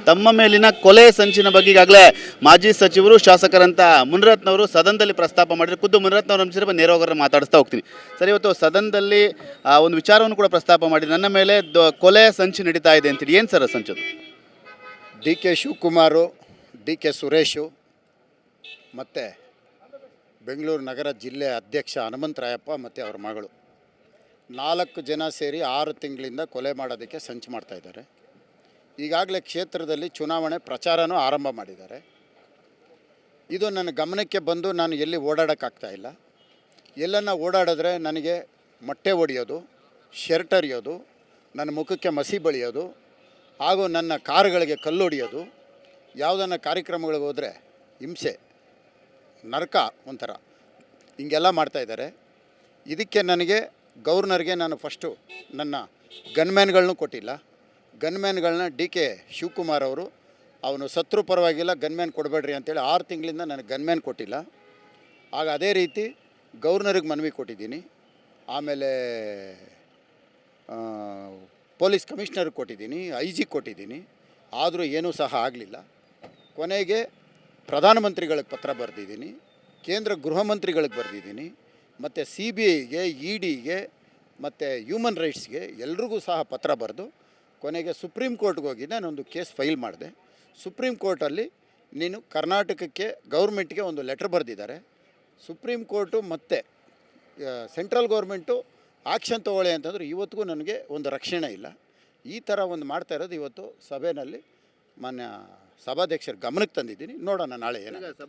ತಮ್ಮ ಮೇಲಿನ ಕೊಲೆ ಸಂಚಿನ ಬಗ್ಗೆ ಈಗಾಗಲೇ ಮಾಜಿ ಸಚಿವರು ಶಾಸಕರಂತ ಮುನಿರತ್ನವರು ಸದನದಲ್ಲಿ ಪ್ರಸ್ತಾಪ ಮಾಡಿದರೆ ಖುದ್ದು ಮುನಿರತ್ನವರು ನಂಬಿಸಿದ್ರೆ ನೇರವಾಗಿ ಮಾತಾಡಿಸ್ತಾ ಹೋಗ್ತೀನಿ. ಸರ್, ಇವತ್ತು ಸದನದಲ್ಲಿ ಒಂದು ವಿಚಾರವನ್ನು ಕೂಡ ಪ್ರಸ್ತಾಪ ಮಾಡಿ ನನ್ನ ಮೇಲೆ ಕೊಲೆ ಸಂಚು ನಡೀತಾ ಇದೆ ಅಂತೇಳಿ. ಏನು ಸರ್ ಸಂಚು? D K Shivakumar, D K Suresh ಮತ್ತು ಬೆಂಗಳೂರು ನಗರ ಜಿಲ್ಲೆ ಅಧ್ಯಕ್ಷ ಹನುಮಂತರಾಯಪ್ಪ ಮತ್ತು ಅವರ ಮಗಳು 4 ಜನ ಸೇರಿ 6 ತಿಂಗಳಿಂದ ಕೊಲೆ ಮಾಡೋದಕ್ಕೆ ಸಂಚು ಮಾಡ್ತಾಯಿದ್ದಾರೆ. ಈಗಾಗಲೇ ಕ್ಷೇತ್ರದಲ್ಲಿ ಚುನಾವಣೆ ಪ್ರಚಾರನೂ ಆರಂಭ ಮಾಡಿದ್ದಾರೆ. ಇದು ನನ್ನ ಗಮನಕ್ಕೆ ಬಂದು ನಾನು ಎಲ್ಲಿ ಓಡಾಡೋಕ್ಕಾಗ್ತಾಯಿಲ್ಲ. ಎಲ್ಲನ್ನು ಓಡಾಡಿದ್ರೆ ನನಗೆ ಮೊಟ್ಟೆ ಹೊಡೆಯೋದು, ಶರ್ಟ್ ಹರಿಯೋದು, ನನ್ನ ಮುಖಕ್ಕೆ ಮಸಿ ಬಳಿಯೋದು, ಹಾಗೂ ನನ್ನ ಕಾರುಗಳಿಗೆ ಕಲ್ಲು ಹೊಡೆಯೋದು, ಯಾವುದನ್ನು ಕಾರ್ಯಕ್ರಮಗಳಿಗೆ ಹೋದರೆ ಹಿಂಸೆ, ನರಕ ಒಂಥರ ಹಿಂಗೆಲ್ಲ ಮಾಡ್ತಾಯಿದ್ದಾರೆ. ಇದಕ್ಕೆ ನನಗೆ ಗವರ್ನರ್ಗೆ ನಾನು ಫಸ್ಟು ನನ್ನ ಗನ್ಮ್ಯಾನ್ಗಳನ್ನೂ ಕೊಟ್ಟಿಲ್ಲ. ಗನ್ಮ್ಯಾನ್ಗಳನ್ನ ಡಿ ಕೆ ಶಿವಕುಮಾರ್ ಅವರು ಅವನು ಸತ್ರು ಪರವಾಗಿಲ್ಲ ಗನ್ಮ್ಯಾನ್ ಕೊಡಬೇಡ್ರಿ ಅಂತೇಳಿ 6 ತಿಂಗಳಿಂದ ನನಗೆ ಗನ್ಮ್ಯಾನ್ ಕೊಟ್ಟಿಲ್ಲ. ಆಗ ಅದೇ ರೀತಿ ಗವರ್ನರಿಗೆ ಮನವಿ ಕೊಟ್ಟಿದ್ದೀನಿ, ಆಮೇಲೆ ಪೊಲೀಸ್ ಕಮಿಷನರ್ಗೆ ಕೊಟ್ಟಿದ್ದೀನಿ, ಐ ಜಿ ಕೊಟ್ಟಿದ್ದೀನಿ. ಆದರೂ ಏನೂ ಸಹ ಆಗಲಿಲ್ಲ. ಕೊನೆಗೆ ಪ್ರಧಾನಮಂತ್ರಿಗಳಿಗೆ ಪತ್ರ ಬರೆದಿದ್ದೀನಿ, ಕೇಂದ್ರ ಗೃಹ ಮಂತ್ರಿಗಳಿಗೆ ಬರೆದಿದ್ದೀನಿ, ಮತ್ತು CBIಗೆ, EDಗೆ ಮತ್ತು ಹ್ಯೂಮನ್ ರೈಟ್ಸ್ಗೆ ಎಲ್ರಿಗೂ ಸಹ ಪತ್ರ ಬರೆದು ಕೊನೆಗೆ ಸುಪ್ರೀಂ ಕೋರ್ಟ್ಗೆ ಹೋಗಿ ನಾನೊಂದು ಕೇಸ್ ಫೈಲ್ ಮಾಡಿದೆ. ಸುಪ್ರೀಂ ಕೋರ್ಟಲ್ಲಿ ನೀನು ಕರ್ನಾಟಕಕ್ಕೆ ಗೌರ್ಮೆಂಟ್ಗೆ ಒಂದು ಲೆಟ್ರ್ ಬರೆದಿದ್ದಾರೆ. ಸುಪ್ರೀಂ ಕೋರ್ಟು ಮತ್ತು ಸೆಂಟ್ರಲ್ ಗೌರ್ಮೆಂಟು ಆ್ಯಕ್ಷನ್ ತೊಗೊಳ್ಳಿ ಅಂತಂದ್ರೆ ಇವತ್ತಿಗೂ ನನಗೆ ಒಂದು ರಕ್ಷಣೆ ಇಲ್ಲ. ಈ ಥರ ಒಂದು ಮಾಡ್ತಾ ಇರೋದು ಇವತ್ತು ಸಭೆಯಲ್ಲಿ ಮಾನ್ಯ ಸಭಾಧ್ಯಕ್ಷರ ಗಮನಕ್ಕೆ ತಂದಿದ್ದೀನಿ. ನೋಡೋಣ ನಾಳೆ ಏನಾಗುತ್ತೆ.